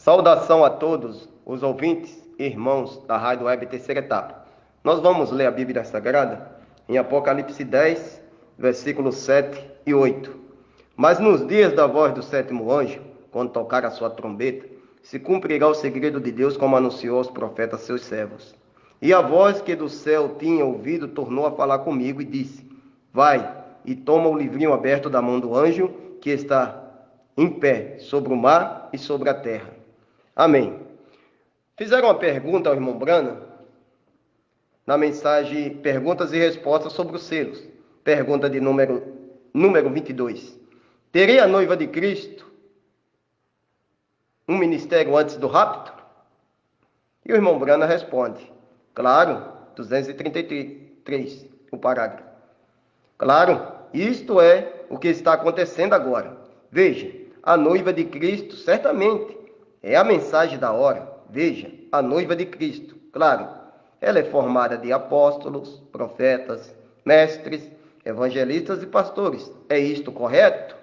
Saudação a todos os ouvintes e irmãos da Rádio Web Terceira Etapa. Nós vamos ler a Bíblia Sagrada em Apocalipse 10, versículos 7 e 8. Mas nos dias da voz do sétimo anjo, quando tocar a sua trombeta, se cumprirá o segredo de Deus, como anunciou aos profetas seus servos. E a voz que do céu tinha ouvido tornou a falar comigo e disse: Vai e toma o livrinho aberto da mão do anjo que está em pé sobre o mar e sobre a terra. Amém. Fizeram uma pergunta ao irmão Brana na mensagem Perguntas e Respostas sobre os selos. Pergunta de número 22. Teria a noiva de Cristo um ministério antes do rapto? E o irmão Brana responde: claro, 233, o parágrafo. Claro, isto é o que está acontecendo agora. Veja, a noiva de Cristo certamente é a mensagem da hora. Veja, a noiva de Cristo, claro, ela é formada de apóstolos, profetas, mestres, evangelistas e pastores. É isto correto?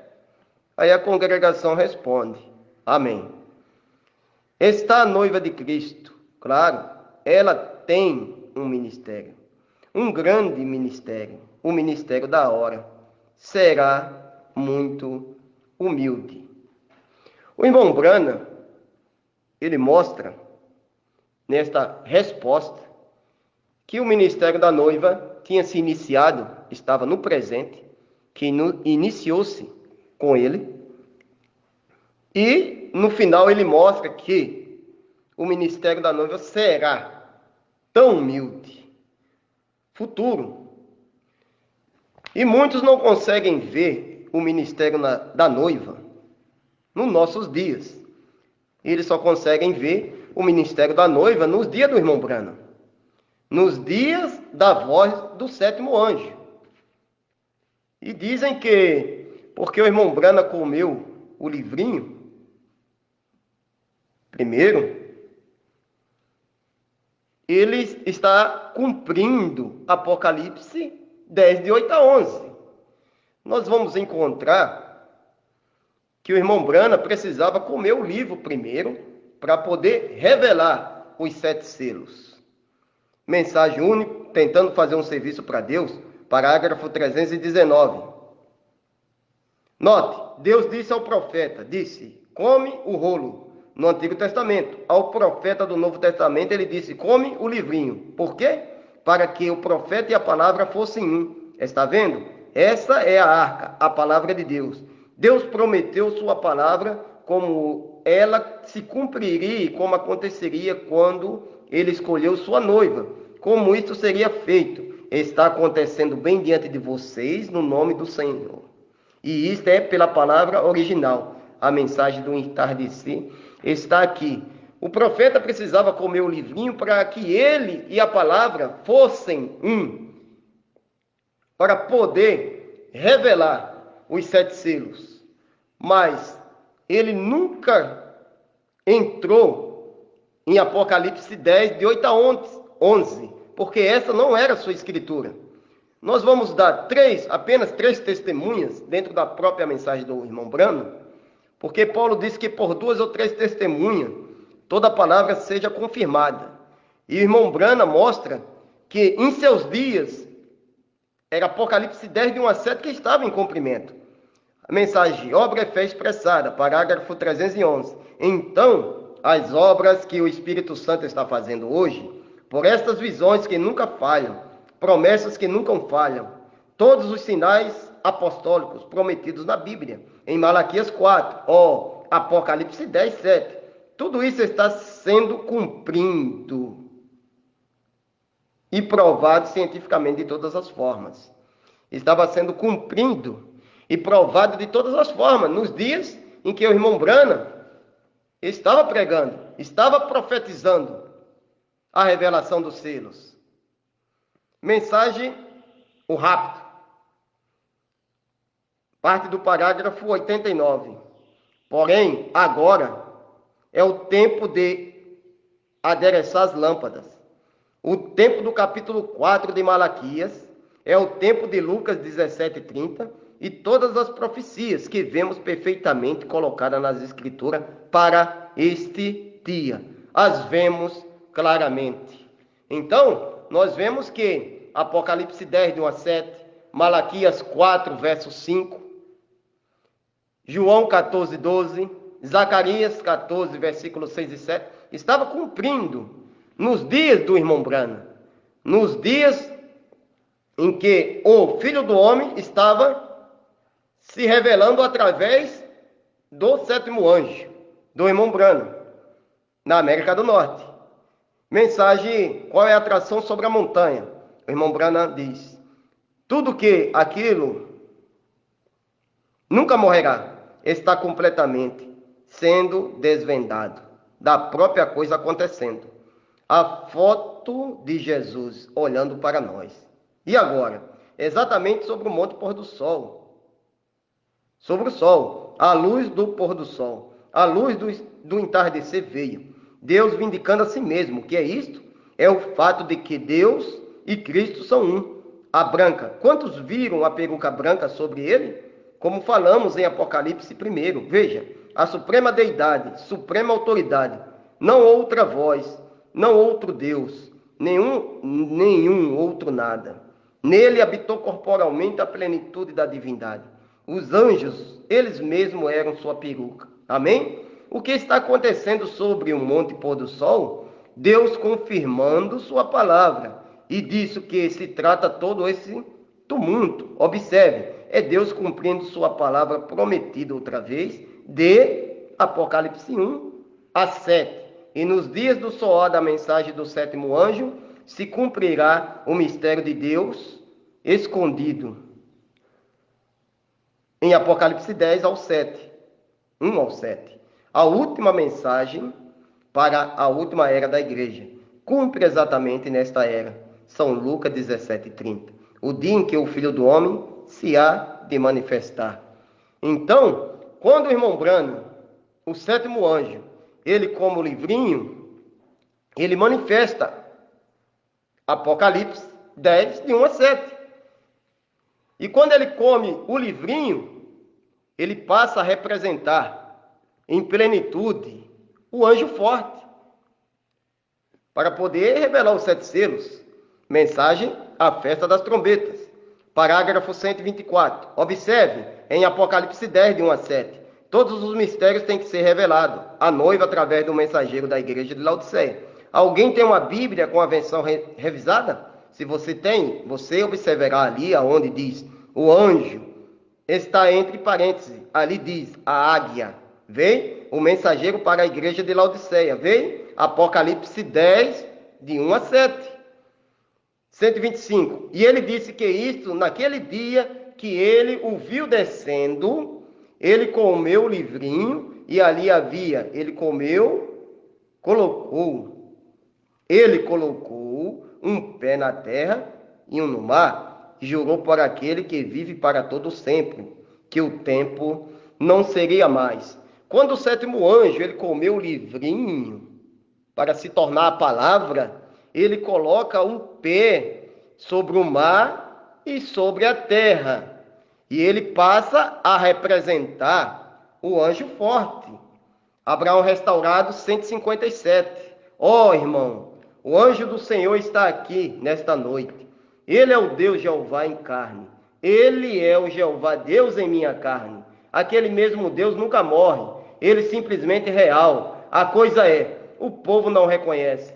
Aí a congregação responde: amém. Está a noiva de Cristo, claro, ela tem um ministério, um grande ministério, o ministério da hora. Será muito humilde. O irmão Brana, ele mostra nesta resposta que o ministério da noiva tinha se iniciado, estava no presente, que iniciou-se com ele, e no final ele mostra que o ministério da noiva será tão humilde, futuro. E muitos não conseguem ver o ministério da noiva nos nossos dias. Eles só conseguem ver o ministério da noiva nos dias do irmão Brana, nos dias da voz do sétimo anjo. E dizem que, porque o irmão Brana comeu o livrinho primeiro, ele está cumprindo Apocalipse 10, de 8 a 11. Nós vamos encontrar que o irmão Brana precisava comer o livro primeiro para poder revelar os 7 selos. Mensagem única, tentando fazer um serviço para Deus, parágrafo 319. Note, Deus disse ao profeta, come o rolo, no Antigo Testamento. Ao profeta do Novo Testamento ele disse, come o livrinho. Por quê? Para que o profeta e a palavra fossem um. Está vendo? Essa é a arca, a palavra de Deus. Deus prometeu sua palavra como ela se cumpriria e como aconteceria quando ele escolheu sua noiva. Como isso seria feito? Está acontecendo bem diante de vocês no nome do Senhor. E isto é pela palavra original. A mensagem do entardecer está aqui. O profeta precisava comer o livrinho para que ele e a palavra fossem um. Para poder revelar os 7 selos, mas ele nunca entrou em Apocalipse 10, de 8 a 11, porque essa não era a sua escritura. Nós vamos dar apenas três testemunhas dentro da própria mensagem do irmão Brana, porque Paulo disse que por 2 ou 3 testemunhas, toda palavra seja confirmada. E o irmão Brana mostra que em seus dias, era Apocalipse 10, de 1 a 7, que estava em cumprimento. A mensagem, obra e fé expressada, parágrafo 311. Então, as obras que o Espírito Santo está fazendo hoje, por estas visões que nunca falham, promessas que nunca falham, todos os sinais apostólicos prometidos na Bíblia, em Malaquias 4, Apocalipse 10, 7. Tudo isso está sendo cumprido e provado cientificamente de todas as formas. Estava sendo cumprido e provado de todas as formas nos dias em que o irmão Brana estava pregando, estava profetizando a revelação dos selos. Mensagem, o rapto. Parte do parágrafo 89. Porém, agora é o tempo de adereçar as lâmpadas. O tempo do capítulo 4 de Malaquias é o tempo de Lucas 17:30 e todas as profecias que vemos perfeitamente colocadas nas Escrituras para este dia. As vemos claramente. Então, nós vemos que Apocalipse 10, de 1 a 7, Malaquias 4, verso 5, João 14, 12, Zacarias 14, versículos 6 e 7, estava cumprindo nos dias do irmão Branham, nos dias em que o Filho do Homem estava se revelando através do sétimo anjo, do irmão Branham, na América do Norte. Mensagem, qual é a atração sobre a montanha? O irmão Branham diz, tudo que aquilo nunca morrerá, está completamente sendo desvendado, da própria coisa acontecendo. A foto de Jesus olhando para nós. E agora? Exatamente sobre o monte pôr do sol. Sobre o sol, a luz do pôr do sol, a luz do entardecer veio. Deus vindicando a si mesmo. O que é isto? É o fato de que Deus e Cristo são um. A branca. Quantos viram a peruca branca sobre ele? Como falamos em Apocalipse 1. Veja, a suprema deidade, suprema autoridade, não outra voz, não outro Deus, nenhum outro nada. Nele habitou corporalmente a plenitude da divindade. Os anjos, eles mesmos eram sua peruca. Amém? O que está acontecendo sobre o monte pôr do sol? Deus confirmando sua palavra. E disso que se trata todo esse tumulto. Observe, é Deus cumprindo sua palavra prometida outra vez, de Apocalipse 1 a 7. E nos dias do soar da mensagem do sétimo anjo, se cumprirá o mistério de Deus escondido. Em Apocalipse 10 ao 7. 1 ao 7. A última mensagem para a última era da igreja. Cumpre exatamente nesta era. São Lucas 17:30. O dia em que o Filho do Homem se há de manifestar. Então, quando o irmão Branham, o sétimo anjo, ele como livrinho, ele manifesta Apocalipse 10, de 1 a 7. E quando ele come o livrinho, ele passa a representar em plenitude o anjo forte, para poder revelar os 7 selos. Mensagem, a festa das trombetas. Parágrafo 124. Observe, em Apocalipse 10, de 1 a 7. Todos os mistérios têm que ser revelados. A noiva através do mensageiro da igreja de Laodiceia. Alguém tem uma Bíblia com a versão revisada? Se você tem, você observará ali aonde diz o anjo. Está entre parênteses. Ali diz a águia. Vem o mensageiro para a igreja de Laodiceia. Vem Apocalipse 10, de 1 a 7. 125. E ele disse que isto, naquele dia que ele o viu descendo, ele comeu o livrinho, e ali havia, ele colocou um pé na terra e um no mar, e jurou por aquele que vive para todo sempre, que o tempo não seria mais. Quando o sétimo anjo, ele comeu o livrinho, para se tornar a palavra, ele coloca um pé sobre o mar e sobre a terra. E ele passa a representar o anjo forte. Abraão restaurado 157. Ó, irmão, o anjo do Senhor está aqui nesta noite. Ele é o Deus Jeová em carne. Ele é o Jeová Deus em minha carne. Aquele mesmo Deus nunca morre. Ele simplesmente é real. A coisa é, o povo não reconhece.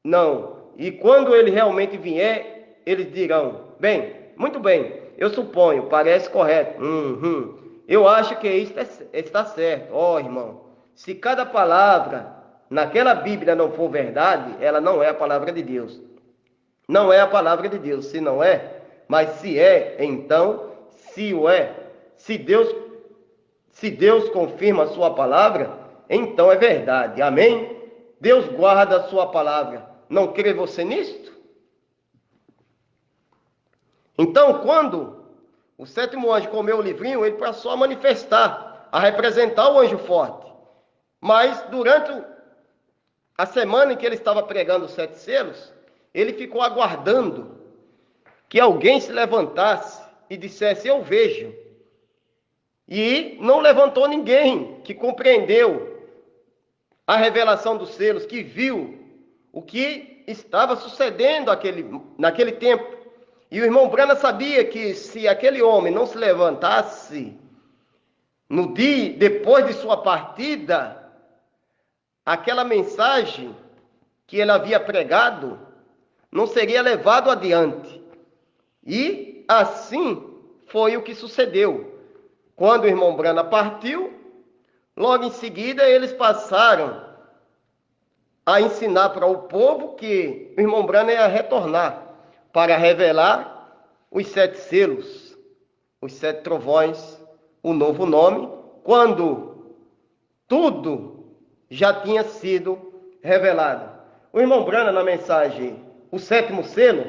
Não. E quando ele realmente vier, eles dirão, bem, muito bem, eu suponho, parece correto. Eu acho que isso está certo. Ó, irmão, se cada palavra naquela Bíblia não for verdade, ela não é a palavra de Deus. Não é a palavra de Deus. Se não é, mas se é, então, se o é, se Deus confirma a sua palavra, então é verdade. Amém? Deus guarda a sua palavra. Não crê você nisto? Então, quando o sétimo anjo comeu o livrinho, ele passou a manifestar, a representar o anjo forte. Mas, durante a semana em que ele estava pregando os 7 selos, ele ficou aguardando que alguém se levantasse e dissesse: eu vejo. E não levantou ninguém que compreendeu a revelação dos selos, que viu o que estava sucedendo naquele tempo. E o irmão Brana sabia que se aquele homem não se levantasse no dia depois de sua partida, aquela mensagem que ele havia pregado não seria levado adiante. E assim foi o que sucedeu. Quando o irmão Brana partiu, logo em seguida eles passaram a ensinar para o povo que o irmão Brana ia retornar para revelar os 7 selos, os 7 trovões, o novo nome, quando tudo já tinha sido revelado. O irmão Brana, na mensagem, o 7º selo,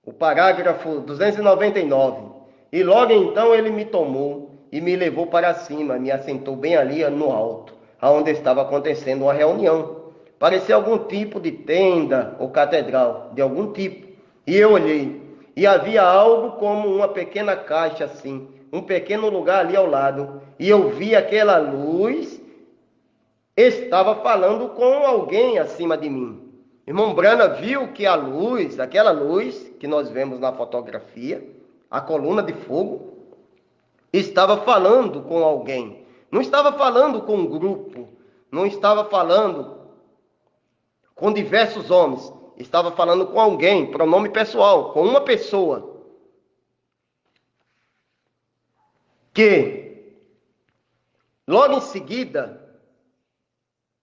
o parágrafo 299, e logo então ele me tomou e me levou para cima, me assentou bem ali no alto, aonde estava acontecendo uma reunião. Parecia algum tipo de tenda ou catedral, de algum tipo. E eu olhei, e havia algo como uma pequena caixa assim, um pequeno lugar ali ao lado. E eu vi aquela luz, estava falando com alguém acima de mim. Irmão Brana viu que a luz, aquela luz que nós vemos na fotografia, a coluna de fogo, estava falando com alguém. Não estava falando com um grupo, não estava falando com diversos homens, estava falando com alguém, pronome pessoal, com uma pessoa. Que, logo em seguida,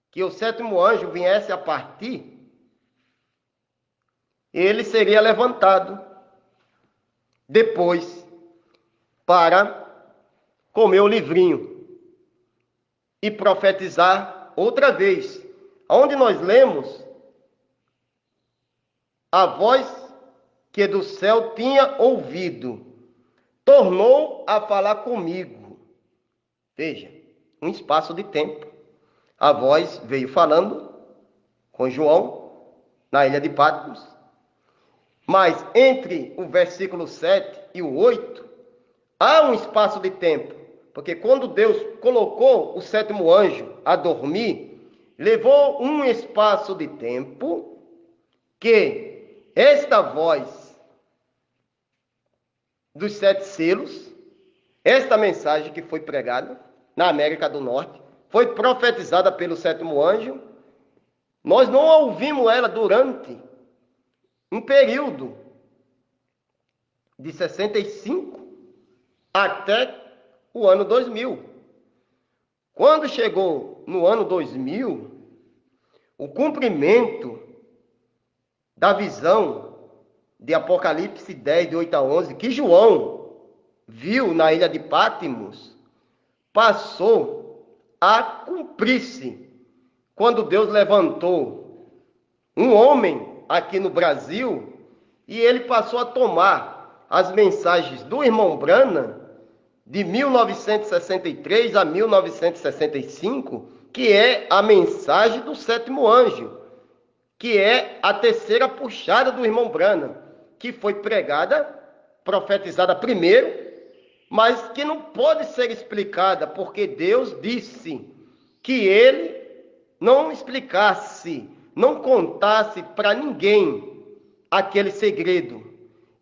que o 7º anjo viesse a partir, ele seria levantado depois para comer o livrinho e profetizar outra vez. Onde nós lemos a voz que do céu tinha ouvido, tornou a falar comigo. Veja, um espaço de tempo. A voz veio falando com João na ilha de Patmos. Mas entre o versículo 7 e o 8, há um espaço de tempo. Porque quando Deus colocou o 7º anjo a dormir, levou um espaço de tempo que esta voz dos 7 selos, esta mensagem que foi pregada na América do Norte, foi profetizada pelo 7º anjo. Nós não ouvimos ela durante um período de 65 até o ano 2000. Quando chegou no ano 2000, o cumprimento da visão de Apocalipse 10, de 8 a 11, que João viu na ilha de Patmos, passou a cumprir-se quando Deus levantou um homem aqui no Brasil e ele passou a tomar as mensagens do irmão Brana de 1963 a 1965, que é a mensagem do 7º anjo, que é a terceira puxada do irmão Brana, que foi pregada, profetizada primeiro, mas que não pode ser explicada, porque Deus disse que ele não explicasse, não contasse para ninguém aquele segredo.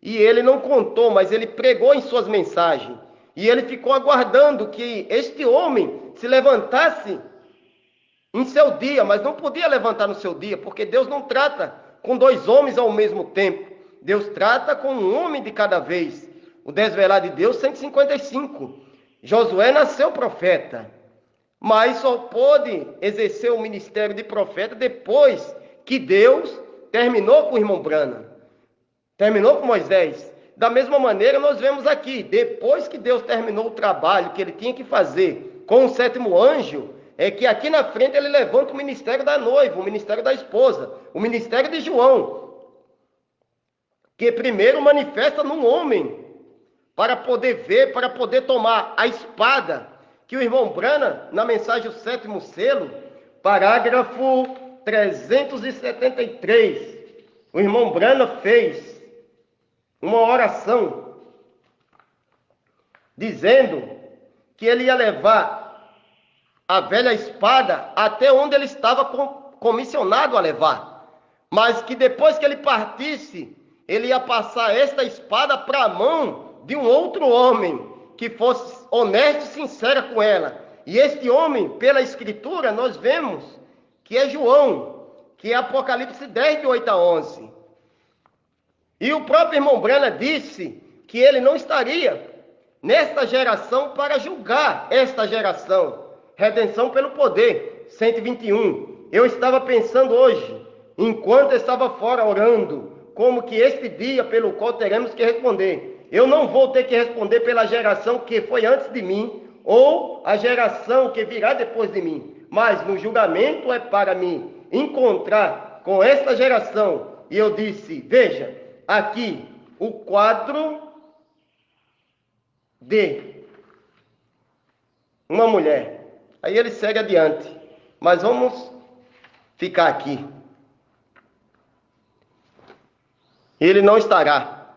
E ele não contou, mas ele pregou em suas mensagens. E ele ficou aguardando que este homem se levantasse em seu dia, mas não podia levantar no seu dia, porque Deus não trata com 2 homens ao mesmo tempo. Deus trata com um homem de cada vez. O desvelar de Deus, 155. Josué nasceu profeta, mas só pôde exercer o ministério de profeta depois que Deus terminou com o irmão Brana, terminou com Moisés. Da mesma maneira, nós vemos aqui, depois que Deus terminou o trabalho que ele tinha que fazer com o 7º anjo, é que aqui na frente ele levanta o ministério da noiva, o ministério da esposa, o ministério de João, que primeiro manifesta num homem, para poder ver, para poder tomar a espada, que o irmão Brana, na mensagem do 7º selo, parágrafo 373, o irmão Brana fez uma oração dizendo que ele ia levar a velha espada até onde ele estava comissionado a levar, mas que depois que ele partisse, ele ia passar esta espada para a mão de um outro homem que fosse honesto e sincero com ela. E este homem, pela escritura, nós vemos que é João, que é Apocalipse 10, de 8 a 11. E o próprio irmão Brana disse que ele não estaria nesta geração para julgar esta geração. Redenção pelo poder, 121. Eu estava pensando hoje, enquanto eu estava fora orando, como que este dia pelo qual teremos que responder. Eu não vou ter que responder pela geração que foi antes de mim, ou a geração que virá depois de mim. Mas no julgamento é para me encontrar com esta geração. E eu disse, veja, aqui o quadro de uma mulher. Aí ele segue adiante. Mas vamos ficar aqui. Ele não estará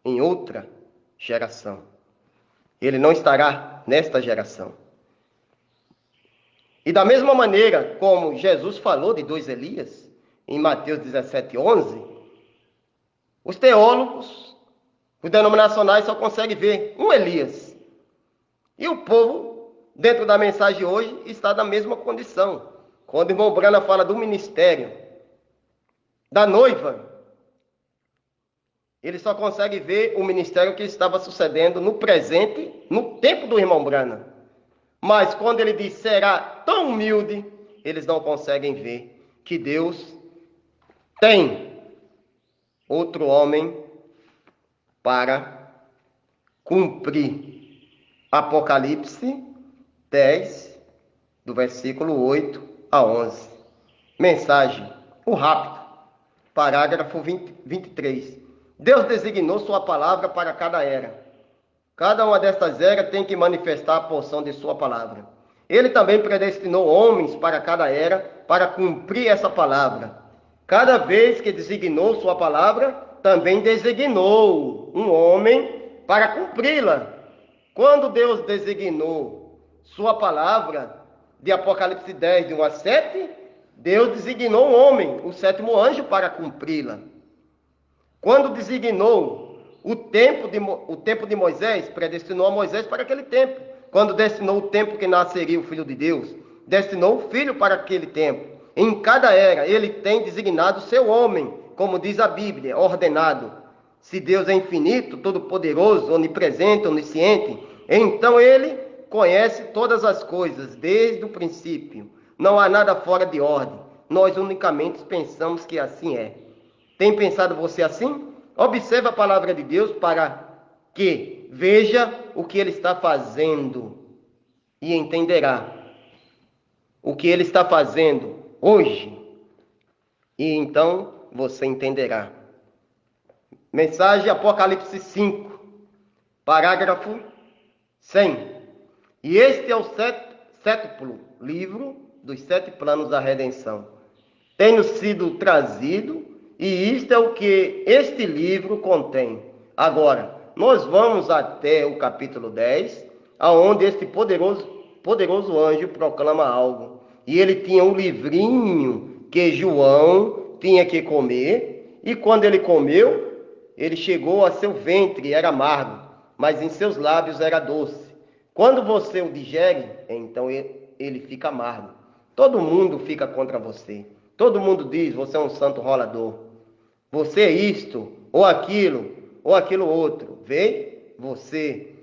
em outra geração. Ele não estará nesta geração. E da mesma maneira como Jesus falou de 2 Elias, em Mateus 17, 11, os teólogos, os denominacionais só conseguem ver um Elias. E o povo, dentro da mensagem hoje, está na mesma condição. Quando o irmão Brana fala do ministério, da noiva, ele só consegue ver o ministério que estava sucedendo no presente, no tempo do irmão Brana. Mas quando ele diz será tão humilde, eles não conseguem ver que Deus tem outro homem para cumprir. Apocalipse 10, do versículo 8 a 11. Mensagem, o rápido, parágrafo 23. Deus designou sua palavra para cada era. Cada uma destas eras tem que manifestar a porção de sua palavra. Ele também predestinou homens para cada era, para cumprir essa palavra. Cada vez que designou sua palavra, também designou um homem para cumpri-la. Quando Deus designou sua palavra, de Apocalipse 10, de 1 a 7, Deus designou um homem, o 7º anjo, para cumpri-la. Quando designou o tempo de Moisés, predestinou a Moisés para aquele tempo. Quando destinou o tempo que nasceria o Filho de Deus, destinou o Filho para aquele tempo. Em cada era, ele tem designado o seu homem, como diz a Bíblia, ordenado. Se Deus é infinito, todo-poderoso, onipresente, onisciente, então ele conhece todas as coisas, desde o princípio. Não há nada fora de ordem. Nós unicamente pensamos que assim é. Tem pensado você assim? Observe a palavra de Deus para que veja o que ele está fazendo e entenderá o que ele está fazendo hoje. E então você entenderá. Mensagem Apocalipse 5, parágrafo 100. E este é o sétuplo livro dos 7 planos da redenção. Tem sido trazido. E isto é o que este livro contém. Agora, nós vamos até o capítulo 10, aonde este poderoso anjo proclama algo. E ele tinha um livrinho que João tinha que comer, e quando ele comeu, ele chegou a seu ventre, era amargo, mas em seus lábios era doce. Quando você o digere, então ele fica amargo. Todo mundo fica contra você. Todo mundo diz, você é um santo rolador. Você é isto, ou aquilo outro. Vê? Você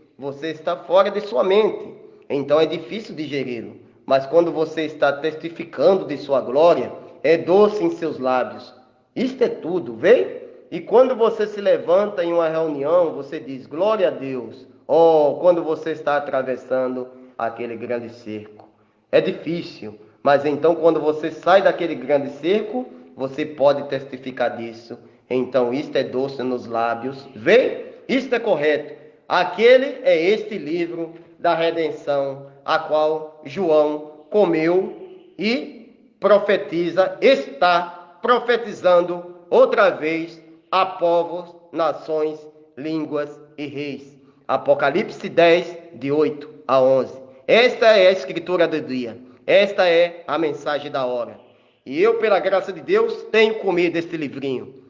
está fora de sua mente. Então é difícil digeri-lo. Mas quando você está testificando de sua glória, é doce em seus lábios. Isto é tudo, vê? E quando você se levanta em uma reunião, você diz, glória a Deus. Oh, quando você está atravessando aquele grande cerco. É difícil, mas então quando você sai daquele grande cerco, você pode testificar disso. Então, isto é doce nos lábios. Vê? Isto é correto. Aquele é este livro da redenção, a qual João comeu e profetiza, está profetizando outra vez a povos, nações línguas e reis. Apocalipse 10, de 8 a 11. Esta é a escritura do dia. Esta é a mensagem da hora. E eu, pela graça de Deus, tenho comido este livrinho.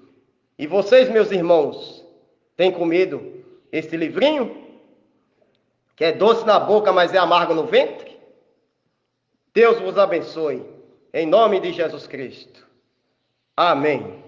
E vocês, meus irmãos, têm comido este livrinho? Que é doce na boca, mas é amargo no ventre? Deus vos abençoe. Em nome de Jesus Cristo. Amém.